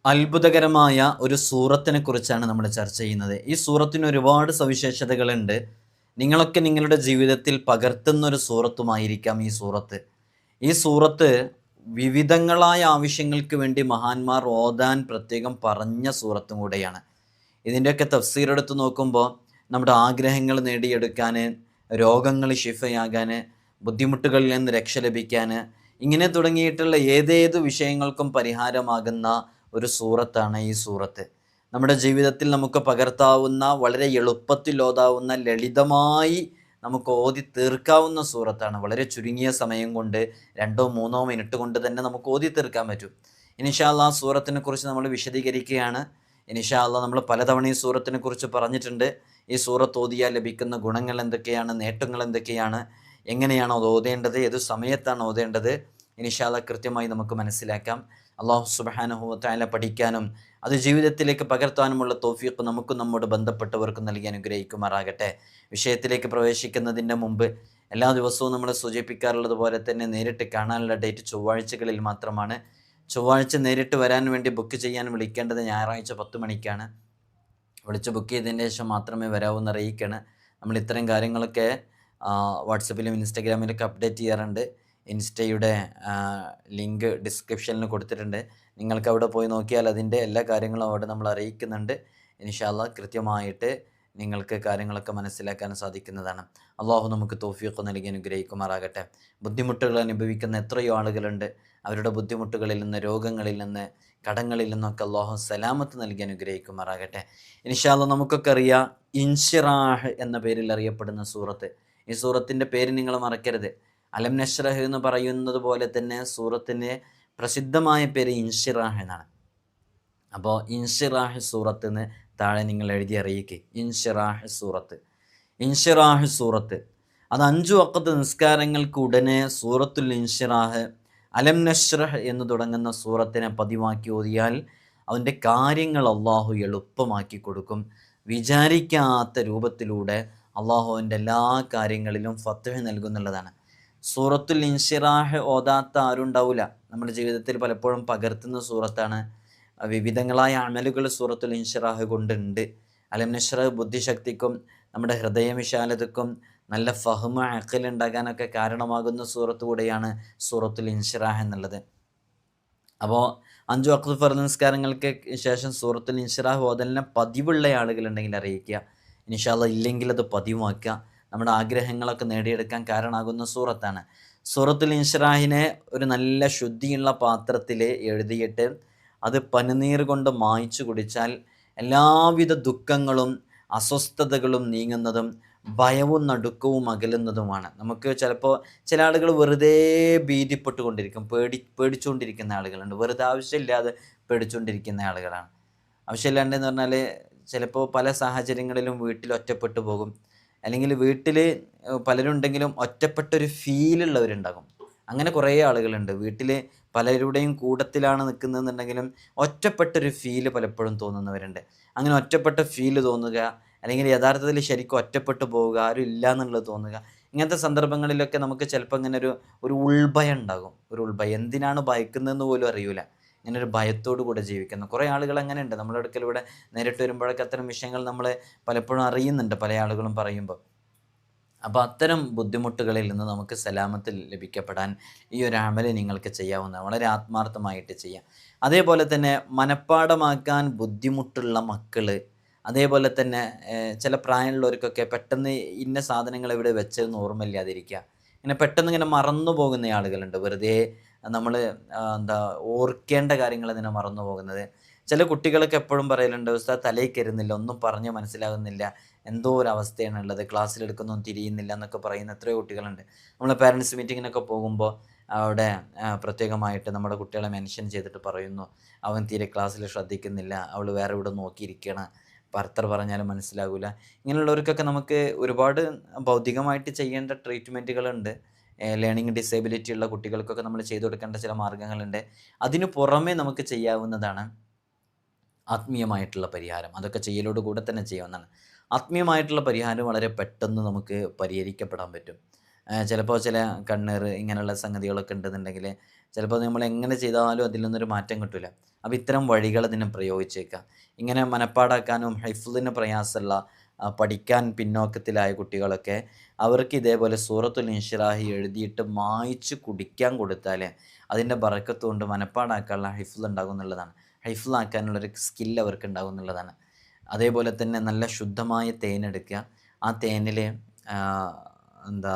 അത്ഭുതകരമായ ഒരു സൂറത്തിനെ കുറിച്ചാണ് നമ്മൾ ചർച്ച ചെയ്യുന്നത്. ഈ സൂറത്തിന് ഒരുപാട് സവിശേഷതകളുണ്ട്. നിങ്ങളൊക്കെ നിങ്ങളുടെ ജീവിതത്തിൽ പകർത്തുന്ന ഒരു സൂറത്തുമായിരിക്കാം ഈ സൂറത്ത്. ഈ സൂറത്ത് വിവിധങ്ങളായ ആവശ്യങ്ങൾക്ക് വേണ്ടി മഹാന്മാർ ഓതാൻ പ്രത്യേകം പറഞ്ഞ സൂറത്തും കൂടെയാണ്. ഇതിൻ്റെയൊക്കെ തഫ്സീർ എടുത്ത് നോക്കുമ്പോൾ നമ്മുടെ ആഗ്രഹങ്ങൾ നേടിയെടുക്കാൻ, രോഗങ്ങൾ ശിഫയാകാൻ, ബുദ്ധിമുട്ടുകളിൽ നിന്ന് രക്ഷ ലഭിക്കാൻ, ഇങ്ങനെ തുടങ്ങിയിട്ടുള്ള ഏതേത് വിഷയങ്ങൾക്കും പരിഹാരമാകുന്ന ഒരു സൂറത്താണ് ഈ സൂറത്ത്. നമ്മുടെ ജീവിതത്തിൽ നമുക്ക് പകർത്താവുന്ന, വളരെ എളുപ്പത്തിൽ ഓതാവുന്ന, ലളിതമായി നമുക്ക് ഓതി തീർക്കാവുന്ന സൂറത്താണ്. വളരെ ചുരുങ്ങിയ സമയം കൊണ്ട് 2-3 മിനിറ്റ് കൊണ്ട് തന്നെ നമുക്ക് ഓതി തീർക്കാൻ പറ്റും. ഇൻഷാ അല്ലാഹ് സൂറത്തിനെ കുറിച്ച് നമ്മൾ വിശദീകരിക്കുകയാണ്. ഇൻഷാ അല്ലാഹ് നമ്മൾ പലതവണ ഈ സൂറത്തിനെ കുറിച്ച് പറഞ്ഞിട്ടുണ്ട്. ഈ സൂറത്ത് ഓതിയാൽ ലഭിക്കുന്ന ഗുണങ്ങൾ എന്തൊക്കെയാണ്, നേട്ടങ്ങൾ എന്തൊക്കെയാണ്, എങ്ങനെയാണ് അത് ഓതേണ്ടത്, ഏത് സമയത്താണ് ഓതേണ്ടത്, ഇൻഷാ അല്ലാഹ് കൃത്യമായി നമുക്ക് മനസ്സിലാക്കാം. അല്ലാഹു സുബ്ഹാനഹു വ തആല പഠിക്കാനും അത് ജീവിതത്തിലേക്ക് പകർത്താനുമുള്ള തൗഫീഖ് നമുക്കും നമ്മോട് ബന്ധപ്പെട്ടവർക്കും നൽകി അനുഗ്രഹിക്കുമാറാകട്ടെ. വിഷയത്തിലേക്ക് പ്രവേശിക്കുന്നതിൻ്റെ മുമ്പ് എല്ലാ ദിവസവും നമ്മൾ സൂചിപ്പിക്കാറുള്ളത് പോലെ തന്നെ നേരിട്ട് കാണാനുള്ള ഡേറ്റ് ചൊവ്വാഴ്ചകളിൽ മാത്രമാണ്. ചൊവ്വാഴ്ച നേരിട്ട് വരാൻ വേണ്ടി ബുക്ക് ചെയ്യാൻ വിളിക്കേണ്ടത് ഞായറാഴ്ച 10 മണിക്കാണ്. വിളിച്ച് ബുക്ക് ചെയ്തതിന് ശേഷം മാത്രമേ വരാവൂന്ന് അറിയിക്കുകയാണ്. നമ്മൾ ഇത്തരം കാര്യങ്ങളൊക്കെ വാട്സപ്പിലും ഇൻസ്റ്റാഗ്രാമിലൊക്കെ അപ്ഡേറ്റ് ചെയ്യാറുണ്ട്. ഇൻസ്റ്റയുടെ ലിങ്ക് ഡിസ്ക്രിപ്ഷനിൽ കൊടുത്തിട്ടുണ്ട്. നിങ്ങൾക്ക് അവിടെ പോയി നോക്കിയാൽ അതിൻ്റെ എല്ലാ കാര്യങ്ങളും അവിടെ നമ്മൾ അറിയിക്കുന്നുണ്ട്. ഇൻഷാ അല്ലാഹ് കൃത്യമായിട്ട് നിങ്ങൾക്ക് കാര്യങ്ങളൊക്കെ മനസ്സിലാക്കാൻ സാധിക്കുന്നതാണ്. അള്ളാഹു നമുക്ക് തൗഫീഖ് നൽകി അനുഗ്രഹിക്കുമാറാകട്ടെ. ബുദ്ധിമുട്ടുകൾ അനുഭവിക്കുന്ന എത്രയോ ആളുകളുണ്ട്. അവരുടെ ബുദ്ധിമുട്ടുകളിൽ നിന്ന്, രോഗങ്ങളിൽ നിന്ന്, കടങ്ങളിൽ നിന്നൊക്കെ അള്ളാഹു സലാമത്ത് നൽകി അനുഗ്രഹിക്കുമാറാകട്ടെ. ഇൻഷാ അല്ലാഹ് നമുക്കൊക്കെ അറിയാം, ഇൻഷിറാഹ് എന്ന പേരിൽ അറിയപ്പെടുന്ന സൂറത്ത്. ഈ സൂറത്തിൻ്റെ പേര് നിങ്ങൾ മറക്കരുത്. അലം നശ്റഹ് എന്ന് പറയുന്നത് പോലെ തന്നെ സൂറത്തിൻ്റെ പ്രസിദ്ധമായ പേര് ഇൻഷിറാഹ് എന്നാണ്. അപ്പോൾ ഇൻഷിറാഹ് സൂറത്ത് എന്ന് താഴെ നിങ്ങൾ എഴുതി അറിയിക്കുക. ഇൻഷിറാഹ് സൂറത്ത്, ഇൻഷിറാഹ് സൂറത്ത്. അത് 5 വഖത്ത് നിസ്കാരങ്ങൾക്ക് ഉടനെ സൂറത്തുൽ ഇൻഷിറാഹ്, അലം നശ്റഹ് എന്ന് തുടങ്ങുന്ന സൂറത്തിനെ പതിവാക്കി ഓതിയാൽ അവൻ്റെ കാര്യങ്ങൾ അള്ളാഹു എളുപ്പമാക്കി കൊടുക്കും. വിചാരിക്കാത്ത രൂപത്തിലൂടെ അള്ളാഹു അവൻ്റെ എല്ലാ കാര്യങ്ങളിലും ഫത്ഹ് നൽകുന്നുള്ളതാണ്. സൂറത്തുൽ ഇൻഷിറാഹ് ഓതാത്ത ആരും ഉണ്ടാവില്ല. നമ്മുടെ ജീവിതത്തിൽ പലപ്പോഴും പകർത്തുന്ന സൂറത്താണ്. വിവിധങ്ങളായ അമലുകൾ സൂറത്തുൽ ഇൻഷിറാഹ് കൊണ്ടുണ്ട്. അലം നശ്റഹ് ബുദ്ധിശക്തിക്കും നമ്മുടെ ഹൃദയവിശാലതക്കും നല്ല ഫഹ്മ അഖൽ ഉണ്ടാകാനൊക്കെ കാരണമാകുന്ന സൂറത്ത് കൂടെയാണ് സൂറത്തുൽ ഇൻഷിറാഹ് എന്നുള്ളത്. അപ്പോൾ 5 വഖ്ത് ഫർദ് നിസ്കാരങ്ങൾക്ക് ശേഷം സൂറത്തുൽ ഇൻഷിറാഹ് ഓതലിനെ പതിവുള്ള ആളുകളുണ്ടെങ്കിൽ അറിയിക്കുക. ഇൻഷാ അല്ലാഹ് ഇല്ലെങ്കിൽ അത് പതിവാക്കുക. നമ്മുടെ ആഗ്രഹങ്ങളൊക്കെ നേടിയെടുക്കാൻ കാരണമാകുന്ന സൂറത്താണ്. സൂറത്തുൽ ഇൻഷിറാഹിനെ ഒരു നല്ല ശുദ്ധിയുള്ള പാത്രത്തിൽ എഴുതിയിട്ട് അത് പനിനീർ കൊണ്ട് മായ്ച്ചു കുടിച്ചാൽ എല്ലാവിധ ദുഃഖങ്ങളും അസ്വസ്ഥതകളും നീങ്ങുന്നതും ഭയവും നടുക്കവും അകലുന്നതുമാണ്. നമുക്ക് ചിലപ്പോൾ ചില ആളുകൾ വെറുതെ ഭീതിപ്പെട്ടുകൊണ്ടിരിക്കും, പേടിച്ചുകൊണ്ടിരിക്കുന്ന ആളുകളുണ്ട്. വെറുതെ ആവശ്യമില്ലാതെ പേടിച്ചുകൊണ്ടിരിക്കുന്ന ആളുകളാണ്. ആവശ്യമില്ലാണ്ടെന്ന് പറഞ്ഞാൽ ചിലപ്പോൾ പല സാഹചര്യങ്ങളിലും വീട്ടിൽ ഒറ്റപ്പെട്ടു പോകും. അല്ലെങ്കിൽ വീട്ടിൽ പലരുണ്ടെങ്കിലും ഒറ്റപ്പെട്ടൊരു ഫീലുള്ളവരുണ്ടാകും. അങ്ങനെ കുറേ ആളുകളുണ്ട്. വീട്ടിൽ പലരുടെയും കൂട്ടത്തിലാണ് നിൽക്കുന്നതെന്നുണ്ടെങ്കിലും ഒറ്റപ്പെട്ടൊരു ഫീല് പലപ്പോഴും തോന്നുന്നവരുണ്ട്. അങ്ങനെ ഒറ്റപ്പെട്ട ഫീല് തോന്നുക, അല്ലെങ്കിൽ യഥാർത്ഥത്തിൽ ശരിക്കും ഒറ്റപ്പെട്ടു പോവുക, ആരും ഇല്ല എന്നുള്ളത് തോന്നുക, ഇങ്ങനത്തെ സന്ദർഭങ്ങളിലൊക്കെ നമുക്ക് ചിലപ്പോൾ ഇങ്ങനെ ഒരു ഉൾഭയം ഉണ്ടാകും. ഒരു ഉൾഭയം, എന്തിനാണ് ഭയക്കുന്നതെന്ന് പോലും അറിയില്ല. ഇങ്ങനെ ഒരു ഭയത്തോടു കൂടെ ജീവിക്കുന്ന കുറേ ആളുകൾ അങ്ങനെ ഉണ്ട്. നമ്മുടെ അടുക്കലൂടെ നേരിട്ട് വരുമ്പോഴൊക്കെ അത്തരം വിഷയങ്ങൾ നമ്മൾ പലപ്പോഴും അറിയുന്നുണ്ട്, പല ആളുകളും പറയുമ്പോൾ. അപ്പോൾ അത്തരം ബുദ്ധിമുട്ടുകളിൽ നിന്ന് നമുക്ക് സലാമത്തിൽ ലഭിക്കപ്പെടാൻ ഈ ഒരു അമല് നിങ്ങൾക്ക് ചെയ്യാവുന്നതാണ്. വളരെ ആത്മാർത്ഥമായിട്ട് ചെയ്യാം. അതേപോലെ തന്നെ മനഃപ്പാഠമാക്കാൻ ബുദ്ധിമുട്ടുള്ള മക്കൾ, അതേപോലെ തന്നെ ചില പ്രായമുള്ളവർക്കൊക്കെ പെട്ടെന്ന് ഇന്ന സാധനങ്ങൾ ഇവിടെ വെച്ചതെന്ന് ഓർമ്മയില്ലാതിരിക്കുക, ഇങ്ങനെ പെട്ടെന്ന് ഇങ്ങനെ മറന്നു പോകുന്ന ആളുകളുണ്ട്. വെറുതെ നമ്മൾ ഓർക്കേണ്ട കാര്യങ്ങൾ അതിനെ മറന്നു പോകുന്നത്. ചില കുട്ടികളൊക്കെ എപ്പോഴും പറയലുണ്ട്, ഉസ്താദ് തലയിൽ കയറുന്നില്ല, ഒന്നും പറഞ്ഞ് മനസ്സിലാകുന്നില്ല, എന്തോ ഒരു അവസ്ഥയാണുള്ളത്, ക്ലാസ്സിലെടുക്കൊന്നും തിരിയുന്നില്ല എന്നൊക്കെ പറയുന്ന എത്രയോ കുട്ടികളുണ്ട്. നമ്മൾ പാരൻസ് മീറ്റിങ്ങിനൊക്കെ പോകുമ്പോൾ അവിടെ പ്രത്യേകമായിട്ട് നമ്മുടെ കുട്ടികളെ മെൻഷൻ ചെയ്തിട്ട് പറയുന്നു, അവൻ തീരെ ക്ലാസ്സിൽ ശ്രദ്ധിക്കുന്നില്ല, അവൾ വേറെ ഇവിടെ നോക്കിയിരിക്കണം, ഭർത്തർ പറഞ്ഞാലും മനസ്സിലാകില്ല. ഇങ്ങനെയുള്ളവർക്കൊക്കെ നമുക്ക് ഒരുപാട് ഭൗതികമായിട്ട് ചെയ്യേണ്ട ട്രീറ്റ്മെൻറ്റുകളുണ്ട്. ലേണിംഗ് ഡിസേബിലിറ്റി ഉള്ള കുട്ടികൾക്കൊക്കെ നമ്മൾ ചെയ്തു കൊടുക്കേണ്ട ചില മാർഗ്ഗങ്ങളുണ്ട്. അതിനു പുറമേ നമുക്ക് ചെയ്യാവുന്നതാണ് ആത്മീയമായിട്ടുള്ള പരിഹാരം. അതൊക്കെ ചെയ്യലോട് കൂടെ തന്നെ ചെയ്യാവുന്നതാണ്. ആത്മീയമായിട്ടുള്ള പരിഹാരം വളരെ പെട്ടെന്ന് നമുക്ക് പരിഹരിക്കപ്പെടാൻ പറ്റും. ചിലപ്പോൾ ചില കണ്ണീർ ഇങ്ങനെയുള്ള സംഗതികളൊക്കെ ഉണ്ടെന്നുണ്ടെങ്കിൽ ചിലപ്പോൾ നമ്മൾ എങ്ങനെ ചെയ്താലും അതിൽ നിന്നൊരു മാറ്റം കിട്ടില്ല. അപ്പോൾ ഇത്തരം വഴികൾ അതിനെ പ്രയോഗിച്ചേക്കാം. ഇങ്ങനെ മനപ്പാടാക്കാനും ഹൈഫുദിന് പ്രയാസമുള്ള പഠിക്കാൻ പിന്നോക്കത്തിലായ കുട്ടികളൊക്കെ അവർക്ക് ഇതേപോലെ സൂറത്തുൽ ഇൻഷിറാഹി എഴുതിയിട്ട് മായ്ച്ച് കുടിക്കാൻ കൊടുത്താൽ അതിൻ്റെ ബറക്കത്ത് കൊണ്ട് മനപ്പാടാക്കാനുള്ള ഹിഫ്ൽ ഉണ്ടാകും എന്നുള്ളതാണ്. ഹിഫ്ലാക്കാനുള്ളൊരു സ്കിൽ അവർക്ക് ഉണ്ടാകും എന്നുള്ളതാണ്. അതേപോലെ തന്നെ നല്ല ശുദ്ധമായ തേനെടുക്കുക. ആ തേനിൽ എന്താ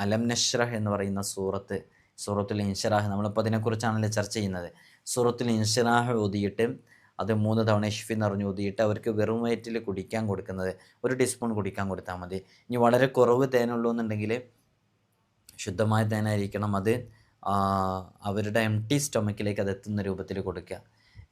അലം നഷ്റഹ് എന്ന് പറയുന്ന സൂറത്തുൽ ഇൻഷിറാഹ്, നമ്മളിപ്പോൾ അതിനെക്കുറിച്ചാണല്ലോ ചർച്ച ചെയ്യുന്നത്. സൂറത്തുൽ ഇൻഷിറാഹ് ഓതിയിട്ട് അത് 3 തവണ ഇഷ്ഫി നിറഞ്ഞ് ഊതിയിട്ട് അവർക്ക് വെറും വയറ്റിൽ കുടിക്കാൻ കൊടുക്കുന്നത് 1 ടീസ്പൂൺ കുടിക്കാൻ കൊടുത്താൽ മതി. ഇനി വളരെ കുറവ് തേനുള്ളൂ എന്നുണ്ടെങ്കിൽ ശുദ്ധമായ തേനായിരിക്കണം, അത് അവരുടെ എംപ്റ്റി സ്റ്റൊമക്കിലേക്ക് അത് എത്തുന്ന രൂപത്തിൽ കൊടുക്കുക.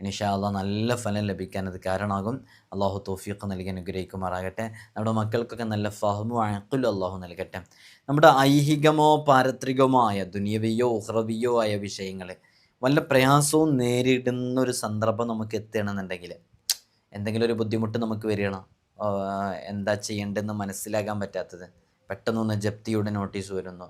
ഇൻഷാ അല്ലാഹ് നല്ല ഫലം ലഭിക്കാൻ അത് കാരണമാകും. അള്ളാഹു തൗഫീഖ് നൽകി അനുഗ്രഹിക്കുമാറാകട്ടെ. നമ്മുടെ മക്കൾക്കൊക്കെ നല്ല ഫഹ്മും അഖ്ലും അള്ളാഹു നൽകട്ടെ. നമ്മുടെ ഐഹികമോ പാരത്രികമോ ആയ ദുനിയവിയോ ഉഖ്റവിയോ ആയ വിഷയങ്ങൾ വല്ല പ്രയാസവും നേരിടുന്ന ഒരു സന്ദർഭം നമുക്ക് എത്തുകയാണെന്നുണ്ടെങ്കിൽ, എന്തെങ്കിലും ഒരു ബുദ്ധിമുട്ട് നമുക്ക് വരികയാണ്, എന്താ ചെയ്യേണ്ടതെന്ന് മനസ്സിലാക്കാൻ പറ്റാത്തത്, പെട്ടെന്നൊന്ന് ജപ്തിയുടെ നോട്ടീസ് വരുന്നു,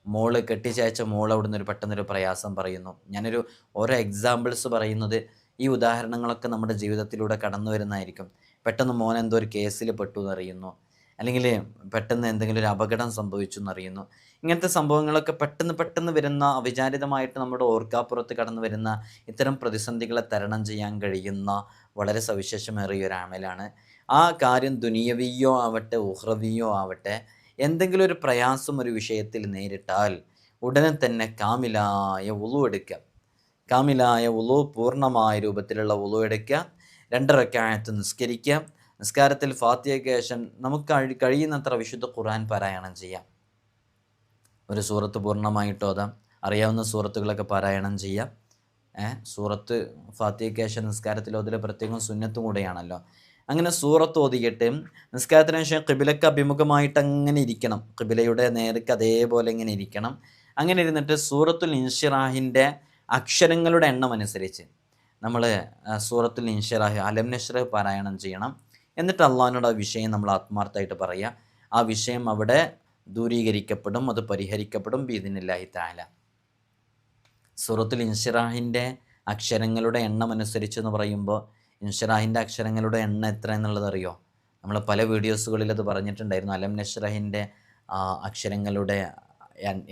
മോള് കെട്ടിച്ചയച്ച മോൾ അവിടുന്ന് പെട്ടെന്നൊരു പ്രയാസം പറയുന്നു. ഞാനൊരു ഓരോ എക്സാമ്പിൾസ് പറയുന്നത് ഈ ഉദാഹരണങ്ങളൊക്കെ നമ്മുടെ ജീവിതത്തിലൂടെ കടന്നു വരുന്നതായിരിക്കും. പെട്ടെന്ന് മോൻ എന്തോ ഒരു കേസിൽ പെട്ടു എന്നറിയുന്നു, അല്ലെങ്കിൽ പെട്ടെന്ന് എന്തെങ്കിലും ഒരു അപകടം സംഭവിച്ചു എന്നറിയുന്നു. ഇങ്ങനത്തെ സംഭവങ്ങളൊക്കെ പെട്ടെന്ന് വരുന്ന അവിചാരിതമായിട്ട് നമ്മുടെ ഓർക്കാപ്പുറത്ത് കടന്നു വരുന്ന ഇത്തരം പ്രതിസന്ധികളെ തരണം ചെയ്യാൻ കഴിയുന്ന വളരെ സവിശേഷമേറിയ ഒരു അമലാണ്. ആ കാര്യം ദുനിയവിയോ ആവട്ടെ ഉഖ്റവിയോ ആവട്ടെ, എന്തെങ്കിലും ഒരു പ്രയാസം ഒരു വിഷയത്തിൽ നേരിട്ടാൽ ഉടനെ തന്നെ കാമിലായ വുളു എടുക്കുക. കാമിലായ വുളു, പൂർണ്ണമായ രൂപത്തിലുള്ള വുളു എടുക്കുക. 2 റക്അത്ത് നിസ്കരിക്കുക. നിസ്കാരത്തിൽ ഫാത്തിഹയ്ക്ക് ശേഷം നമുക്ക് കഴിയുന്നത്ര വിശുദ്ധ ഖുർആൻ പാരായണം ചെയ്യാം. ഒരു സൂറത്ത് പൂർണ്ണമായിട്ട് ഓതാം. അറിയാവുന്ന സൂറത്തുകളൊക്കെ പാരായണം ചെയ്യാം. സൂറത്ത് ഫാത്തിഹയ്ക്ക് ശേഷം നിസ്കാരത്തിൽ ഓതൽ പ്രത്യേകം സുന്നത്തും കൂടെയാണല്ലോ. അങ്ങനെ സൂറത്ത് ഓതിയിട്ട് നിസ്കാരത്തിന് ശേഷം ഖിബിലക്ക് അഭിമുഖമായിട്ട് അങ്ങനെ ഇരിക്കണം. ഖിബിലയുടെ നേർക്ക് അതേപോലെ ഇങ്ങനെ ഇരിക്കണം. അങ്ങനെ ഇരുന്നിട്ട് സൂറത്തുൽ ഇൻഷിറാഹിൻ്റെ അക്ഷരങ്ങളുടെ എണ്ണം അനുസരിച്ച് നമ്മൾ സൂറത്തുൽ ഇൻഷിറാഹ് അലം നഷ്റഹ് പാരായണം ചെയ്യണം. എന്നിട്ട് അള്ളാഹിനോട് ആ വിഷയം നമ്മൾ ആത്മാർത്ഥമായിട്ട് പറയുക. ആ വിഷയം അവിടെ ദൂരീകരിക്കപ്പെടും, അത് പരിഹരിക്കപ്പെടും ബിഇദ്നില്ലാഹി തആല. സൂറത്തുൽ ഇൻഷിറാഹിൻ്റെ അക്ഷരങ്ങളുടെ എണ്ണം അനുസരിച്ച് പറയുമ്പോൾ ഇൻഷിറാഹിൻ്റെ അക്ഷരങ്ങളുടെ എണ്ണം എത്ര എന്നുള്ളത് അറിയോ? നമ്മൾ പല വീഡിയോസുകളിൽ അത് പറഞ്ഞിട്ടുണ്ടായിരുന്നു. അലം നഷ്റഹിൻ്റെ അക്ഷരങ്ങളുടെ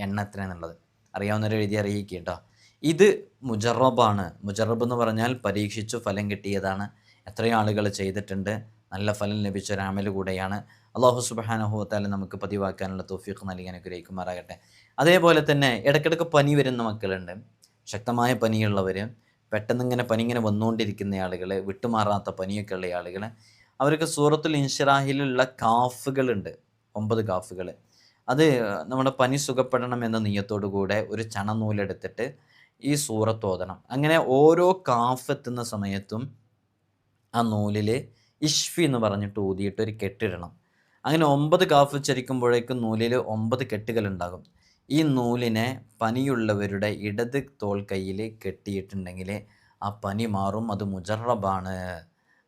എണ്ണം എത്ര എന്നുള്ളത് അറിയാവുന്നവർ എഴുതി അറിയിക്കുക കേട്ടോ. ഇത് മുജറബാണ്. മുജറബ് എന്ന് പറഞ്ഞാൽ പരീക്ഷിച്ചു ഫലം കിട്ടിയതാണ്. എത്രയോ ആളുകൾ ചെയ്തിട്ടുണ്ട്, നല്ല ഫലം ലഭിച്ച ഒരു അമൽ കൂടെയാണ്. അല്ലാഹു സുബ്ഹാനഹു വ തആല നമുക്ക് പതിവാക്കാനുള്ള തൗഫീഖ് നൽകി അനുഗ്രഹിക്കുമാറാകട്ടെ. അതേപോലെ തന്നെ ഇടയ്ക്കിടയ്ക്ക് പനി വരുന്ന മക്കളുണ്ട്, ശക്തമായ പനിയുള്ളവർ, പെട്ടെന്നിങ്ങനെ പനി ഇങ്ങനെ വന്നുകൊണ്ടിരിക്കുന്ന ആളുകൾ, വിട്ടുമാറാത്ത പനിയൊക്കെ ഉള്ള ആളുകൾ, അവർക്ക് സൂറത്തുൽ ഇൻഷിറാഹിലുള്ള കാഫുകളുണ്ട്, 9 കാഫുകൾ. അത് നമ്മുടെ പനി സുഖപ്പെടണം എന്ന നിയ്യത്തോടു കൂടെ ഒരു ചണനൂലെടുത്തിട്ട് ഈ സൂറത്ത് ഓതണം. അങ്ങനെ ഓരോ കാഫ് എത്തുന്ന സമയത്തും ആ നൂലിൽ ഇഷ്ഫി എന്ന് പറഞ്ഞിട്ട് ഊതിയിട്ട് ഒരു കെട്ടിടണം. അങ്ങനെ 9 കാഫ് ഉച്ചരിക്കുമ്പോഴേക്കും നൂലിൽ 9 കെട്ടുകളുണ്ടാകും. ഈ നൂലിനെ പനിയുള്ളവരുടെ ഇടത് തോൾ കയ്യിൽ കെട്ടിയിട്ടുണ്ടെങ്കിൽ ആ പനി മാറും. അത് മുജറബാണ്,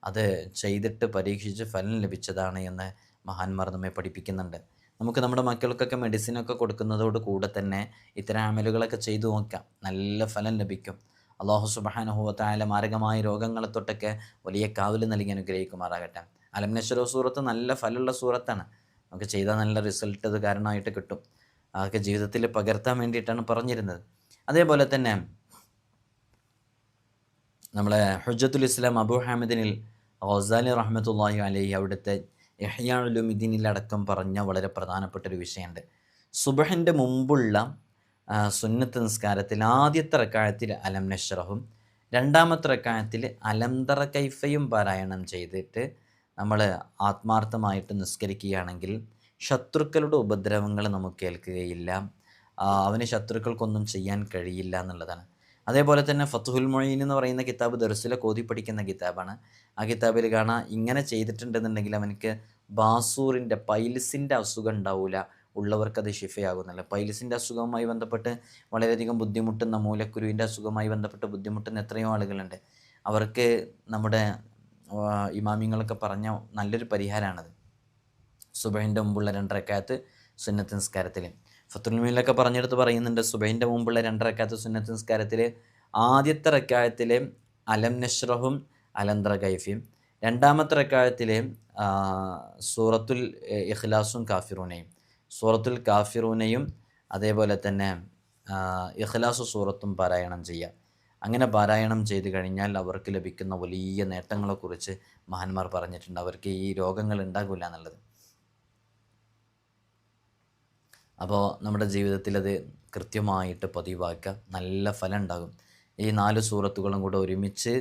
അത് ചെയ്തിട്ട് പരീക്ഷിച്ച് ഫലം ലഭിച്ചതാണ് എന്ന് മഹാന്മാർ നമ്മെ പഠിപ്പിക്കുന്നുണ്ട്. നമുക്ക് നമ്മുടെ മക്കൾക്കൊക്കെ മെഡിസിനൊക്കെ കൊടുക്കുന്നതോട് കൂടെ തന്നെ ഇത്തരം അമലുകളൊക്കെ ചെയ്തു നോക്കാം, നല്ല ഫലം ലഭിക്കും. അല്ലാഹു സുബ്ഹാനഹു വ തആല മാരകമായ രോഗങ്ങളെ തൊട്ടൊക്കെ വലിയ കാവൽ നൽകി അനുഗ്രഹിക്കുമാറാകട്ടെ. അലം നശ്റ സൂറത്ത് നല്ല ഫലമുള്ള സൂറത്താണ്. നമുക്ക് ചെയ്താൽ നല്ല റിസൾട്ട് അത് കാരണമായിട്ട് കിട്ടും. അതൊക്കെ ജീവിതത്തിൽ പകർത്താൻ വേണ്ടിയിട്ടാണ് പറഞ്ഞിരുന്നത്. അതേപോലെ തന്നെ നമ്മളെ ഹുജ്ജത്തുൽ ഇസ്ലാം അബൂ ഹാമിദിനിൽ ഗസാലി റഹ്മത്തുള്ളാഹി അലൈഹി അവിടുത്തെ ഇഹ്യാ ഉലൂമിദ്ദീനിലടക്കം പറഞ്ഞ വളരെ പ്രധാനപ്പെട്ടൊരു വിഷയമുണ്ട്. സുബ്ഹിൻ്റെ മുമ്പുള്ള സുന്നത്ത് നിസ്കാരത്തിൽ ആദ്യത്തെ റക്അത്തിൽ അലം നശ്റഹും രണ്ടാമത്തെ റക്അത്തിൽ അലം തറ കൈഫയും പാരായണം ചെയ്തിട്ട് നമ്മൾ ആത്മാർത്ഥമായിട്ട് നിസ്കരിക്കുകയാണെങ്കിൽ ശത്രുക്കളുടെ ഉപദ്രവങ്ങൾ നമുക്ക് കേൾക്കുകയില്ല, അവന് ശത്രുക്കൾക്കൊന്നും ചെയ്യാൻ കഴിയില്ല എന്നുള്ളതാണ്. അതേപോലെ തന്നെ ഫത്ഹുൽ മൊയ്ൻ എന്ന് പറയുന്ന കിതാബ് ദർസിലൊക്കെ ഓതി പഠിക്കുന്ന കിതാബാണ്. ആ കിതാബിൽ കാണാം, ഇങ്ങനെ ചെയ്തിട്ടുണ്ടെന്നുണ്ടെങ്കിൽ അവനക്ക് ബാസൂറിൻ്റെ പൈൽസിൻ്റെ അസുഖം ഉണ്ടാവില്ല, ഉള്ളവർക്കത് ഷിഫയാകുന്നില്ല. പൈൽസിൻ്റെ അസുഖവുമായി ബന്ധപ്പെട്ട് വളരെയധികം ബുദ്ധിമുട്ടുന്ന, മൂലക്കുരുവിൻ്റെ അസുഖവുമായി ബന്ധപ്പെട്ട് ബുദ്ധിമുട്ടുന്ന എത്രയോ ആളുകളുണ്ട്. അവർക്ക് നമ്മുടെ ഇമാമിങ്ങളൊക്കെ പറഞ്ഞ നല്ലൊരു പരിഹാരമാണത്. സുബഹിൻ്റെ മുമ്പുള്ള 2 റക്അത്ത് സുന്നത്ത് നിസ്കാരത്തിൽ. ഫത്തുൽ മീനിലൊക്കെ പറഞ്ഞെടുത്ത് പറയുന്നുണ്ട്, സുബൈൻ്റെ മുമ്പുള്ള 2 റക്അത്ത് സുന്നത്ത് നിസ്കാരത്തിൽ ആദ്യത്തെ റക്അത്തിൽ അലം നഷ്റഹും അലംതറ കൈഫിയും, രണ്ടാമത്തെ റക്അത്തിൽ സൂറത്തുൽ ഇഖ്ലാസും കാഫിറൂനയും, സൂറത്തുൽ കാഫിറൂനയും അതേപോലെ തന്നെ ഇഖ്ലാസു സൂറത്തും പാരായണം ചെയ്യുക. അങ്ങനെ പാരായണം ചെയ്ത് കഴിഞ്ഞാൽ അവർക്ക് ലഭിക്കുന്ന വലിയ നേട്ടങ്ങളെക്കുറിച്ച് മഹാന്മാർ പറഞ്ഞിട്ടുണ്ട്. അവർക്ക് ഈ രോഗങ്ങൾ ഉണ്ടാകില്ല എന്നുള്ളത്. അപ്പോൾ നമ്മുടെ ജീവിതത്തിൽ അത് കൃത്യമായിട്ട് പതിവാക്കുക, നല്ല ഫലം ഉണ്ടാകും. ഈ 4 സൂറത്തുകളും കൂടെ ഒരുമിച്ച്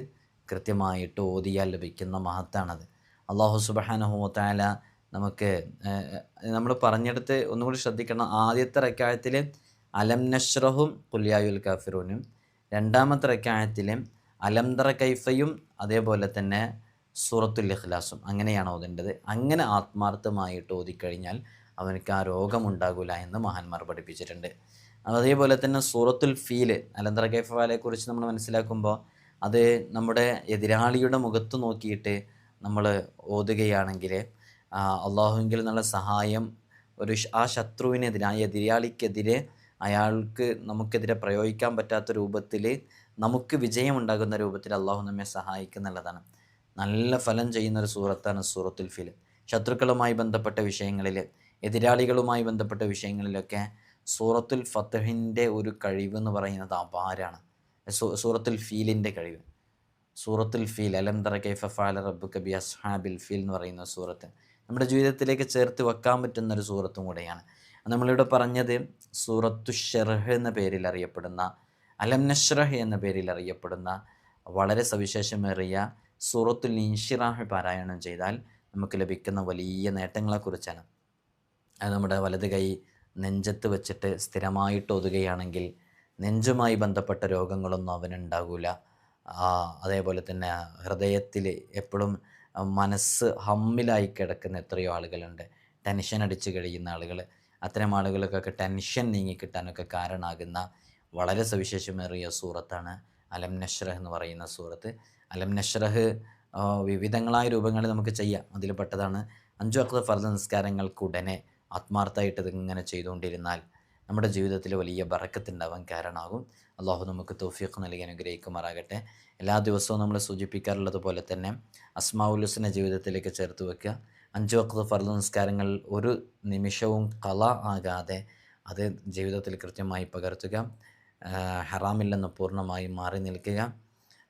കൃത്യമായിട്ട് ഓതിയാൽ ലഭിക്കുന്ന മഹത്താണത്. അള്ളാഹു സുബ്ഹാനഹു വ തആല നമുക്ക് നമ്മൾ പറഞ്ഞെടുത്ത് ഒന്നുകൂടി ശ്രദ്ധിക്കണം. ആദ്യത്തെ റക്അത്തിൽ അലം നഷ്റഹും ഖുൽ യാ അയ്യുൽ കാഫിറൂനും, രണ്ടാമത്തെ റക്അത്തിൽ അലംതറ കൈഫയും അതേപോലെ തന്നെ സൂറത്തുൽ ഇഖ്ലാസും, അങ്ങനെയാണ് ഓതേണ്ടത്. അങ്ങനെ ആത്മാർത്ഥമായിട്ട് ഓതിക്കഴിഞ്ഞാൽ അവനക്ക് ആ രോഗമുണ്ടാകില്ല എന്ന് മഹാന്മാർ പഠിപ്പിച്ചിട്ടുണ്ട്. അതേപോലെ തന്നെ സൂറത്തുൽ ഫീൽ, അലംതറ കൈഫ കുറിച്ച് നമ്മൾ മനസ്സിലാക്കുമ്പോൾ അത് നമ്മുടെ എതിരാളിയുടെ മുഖത്ത് നോക്കിയിട്ട് നമ്മൾ ഓതുകയാണെങ്കിൽ അള്ളാഹുവിങ്കിൽ നിന്നുള്ള സഹായം ആ ശത്രുവിനെതിരെ, ആ എതിരാളിക്കെതിരെ, അയാൾക്ക് നമുക്കെതിരെ പ്രയോഗിക്കാൻ പറ്റാത്ത രൂപത്തിൽ നമുക്ക് വിജയമുണ്ടാകുന്ന രൂപത്തിൽ അള്ളാഹു നമ്മെ സഹായിക്കുന്നുള്ളതാണ്. നല്ല ഫലം ചെയ്യുന്നൊരു സൂറത്താണ് സൂറത്തുൽ ഫീൽ. ശത്രുക്കളുമായി ബന്ധപ്പെട്ട വിഷയങ്ങളിൽ, എതിരാളികളുമായി ബന്ധപ്പെട്ട വിഷയങ്ങളിലൊക്കെ സൂറത്തുൽ ഫത്ഹിൻ്റെ ഒരു കഴിവ് എന്ന് പറയുന്നത് അപാരാണ്. സൂറത്തുൽ ഫീലിൻ്റെ കഴിവ്, സൂറത്തുൽ ഫീൽ, അലം തറ കൈഫ ഫഅല റബ്ബുക ബി അസ്ഹാബിൽ ഫീൽ എന്ന് പറയുന്ന സൂറത്ത് നമ്മുടെ ജീവിതത്തിലേക്ക് ചേർത്ത് വെക്കാൻ പറ്റുന്നൊരു സൂറത്തും കൂടെയാണ്. നമ്മളിവിടെ പറഞ്ഞത് സൂറത്തു ഷർഹ് എന്ന പേരിൽ അറിയപ്പെടുന്ന, അലം നഷ്റഹ് എന്ന പേരിൽ അറിയപ്പെടുന്ന വളരെ സവിശേഷമേറിയ സൂറത്തുൽ ഇൻഷിറാഹ് പാരായണം ചെയ്താൽ നമുക്ക് ലഭിക്കുന്ന വലിയ നേട്ടങ്ങളെക്കുറിച്ചാണ്. അത് നമ്മുടെ വലത് കൈ നെഞ്ചത്ത് വെച്ചിട്ട് സ്ഥിരമായിട്ട് ഒതുകയാണെങ്കിൽ നെഞ്ചുമായി ബന്ധപ്പെട്ട രോഗങ്ങളൊന്നും അവനുണ്ടാകില്ല. അതേപോലെ തന്നെ ഹൃദയത്തിൽ എപ്പോഴും മനസ്സ് ഹമ്മിലായി കിടക്കുന്ന എത്രയോ ആളുകളുണ്ട്, ടെൻഷൻ അടിച്ച് കഴിയുന്ന ആളുകൾ. അത്തരം ആളുകൾക്കൊക്കെ ടെൻഷൻ നീങ്ങിക്കിട്ടാനൊക്കെ കാരണമാകുന്ന വളരെ സവിശേഷമേറിയ സൂറത്താണ് അലം നഷ്റഹ് എന്ന് പറയുന്ന സൂറത്ത്. അലം നഷ്റഹ് വിവിധങ്ങളായ രൂപങ്ങളിൽ നമുക്ക് ചെയ്യാം. അതിൽ പെട്ടതാണ് 5 വഖ്ത് ഫർദ് നിസ്കാരങ്ങൾക്കുടനെ ആത്മാർത്ഥമായിട്ട് ഇതിങ്ങനെ ചെയ്തുകൊണ്ടിരുന്നാൽ നമ്മുടെ ജീവിതത്തിൽ വലിയ ബറക്കത്തുണ്ടാവാൻ കാരണമാകും. അള്ളാഹു നമുക്ക് തൗഫീഖ് നൽകി അനുഗ്രഹിക്കുമാറാകട്ടെ. എല്ലാ ദിവസവും നമ്മൾ സൂചിപ്പിക്കാറുള്ളത് പോലെ തന്നെ അസ്മാഉൽ ഹുസ്ന ജീവിതത്തിലേക്ക് ചേർത്ത് വെക്കുക. 5 വഖ്ത് ഫർദ് നിസ്കാരങ്ങൾ ഒരു നിമിഷവും ഖള ആകാതെ അത് ജീവിതത്തിൽ കൃത്യമായി പകർത്തുക. ഹറാമില്ലെന്ന് പൂർണ്ണമായും മാറി നിൽക്കുക.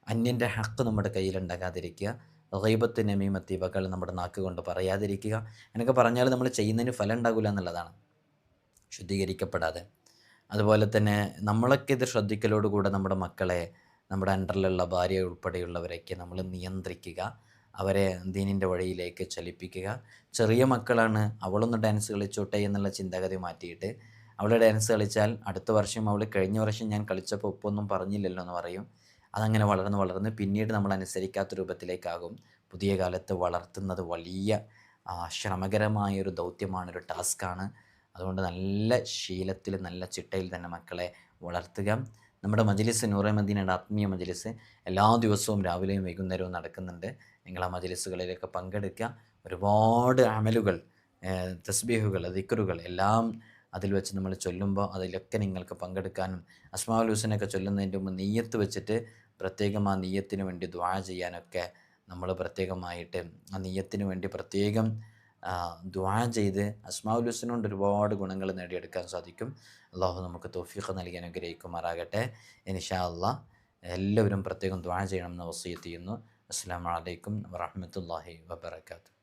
അന്യൻ്റെ ഹക്ക് നമ്മുടെ കയ്യിലുണ്ടാകാതിരിക്കുക. ഗൈബത്ത്, നമീമത്ത് ഇവകൾ നമ്മുടെ നാക്ക് കൊണ്ട് പറയാതിരിക്കുക. എന്നൊക്കെ പറഞ്ഞാൽ നമ്മൾ ചെയ്യുന്നതിന് ഫലം ഉണ്ടാകില്ല എന്നുള്ളതാണ്, ശുദ്ധീകരിക്കപ്പെടാതെ. അതുപോലെ തന്നെ നമ്മളൊക്കെ ഇത് ശ്രദ്ധിക്കലോടുകൂടെ നമ്മുടെ മക്കളെ, നമ്മുടെ അണ്ടറിലുള്ള ഭാര്യ ഉൾപ്പെടെയുള്ളവരൊക്കെ നമ്മൾ നിയന്ത്രിക്കുക, അവരെ ദീനിൻ്റെ വഴിയിലേക്ക് ചലിപ്പിക്കുക. ചെറിയ മക്കളാണ്, അവളൊന്ന് ഡാൻസ് കളിച്ചോട്ടെ എന്നുള്ള ചിന്താഗതി മാറ്റിയിട്ട് അവൾ ഡാൻസ് കളിച്ചാൽ അടുത്ത വർഷം അവൾ കഴിഞ്ഞ വർഷം ഞാൻ കളിച്ചപ്പോൾ ഒപ്പൊന്നും പറഞ്ഞില്ലല്ലോ എന്ന് പറയും. അതങ്ങനെ വളർന്ന് പിന്നീട് നമ്മൾ അനുസരിക്കാത്ത രൂപത്തിലേക്കാകും. പുതിയ കാലത്ത് വളർത്തുന്നത് വലിയ ശ്രമകരമായൊരു ദൗത്യമാണ്, ഒരു ടാസ്ക്കാണ്. അതുകൊണ്ട് നല്ല ശീലത്തിൽ, നല്ല ചിട്ടയിൽ തന്നെ മക്കളെ വളർത്തുക. നമ്മുടെ മജ്ലിസ്, നൂറെ മദീനയുടെ ആത്മീയ മജ്ലിസ് എല്ലാ ദിവസവും രാവിലെയും വൈകുന്നേരവും നടക്കുന്നുണ്ട്. നിങ്ങൾ ആ മജ്ലിസുകളിലൊക്കെ പങ്കെടുക്കുക. ഒരുപാട് അമലുകൾ, തസ്ബീഹുകൾ, ദിക്റുകൾ എല്ലാം അതിൽ വെച്ച് നമ്മൾ ചൊല്ലുമ്പോൾ അതിലൊക്കെ നിങ്ങൾക്ക് പങ്കെടുക്കാനും അസ്മാഉൽ ഹുസ്നയൊക്കെ ചൊല്ലുന്നതിൻ്റെ മുമ്പ് നിയ്യത്ത് വെച്ചിട്ട് പ്രത്യേകം ആ നിയ്യത്തിന് വേണ്ടി ദുആ ചെയ്യാനൊക്കെ നമ്മൾ പ്രത്യേകമായിട്ട് ആ നിയ്യത്തിന് വേണ്ടി പ്രത്യേകം ദുആ ചെയ്ത് അസ്മാഉൽ ഹുസ്ന കൊണ്ട് ഒരുപാട് ഗുണങ്ങൾ നേടിയെടുക്കാൻ സാധിക്കും. അള്ളാഹു നമുക്ക് തൗഫീഖ് നൽകി അനുഗ്രഹിക്കുമാറാകട്ടെ. ഇൻഷാ അല്ലാഹ് എല്ലാവരും പ്രത്യേകം ദുആ ചെയ്യണമെന്ന് വസിയത്ത് ചെയ്യുന്നു. അസ്സലാമു അലൈക്കും വറഹ്മത്തുള്ളാഹി വബറകാതുഹു.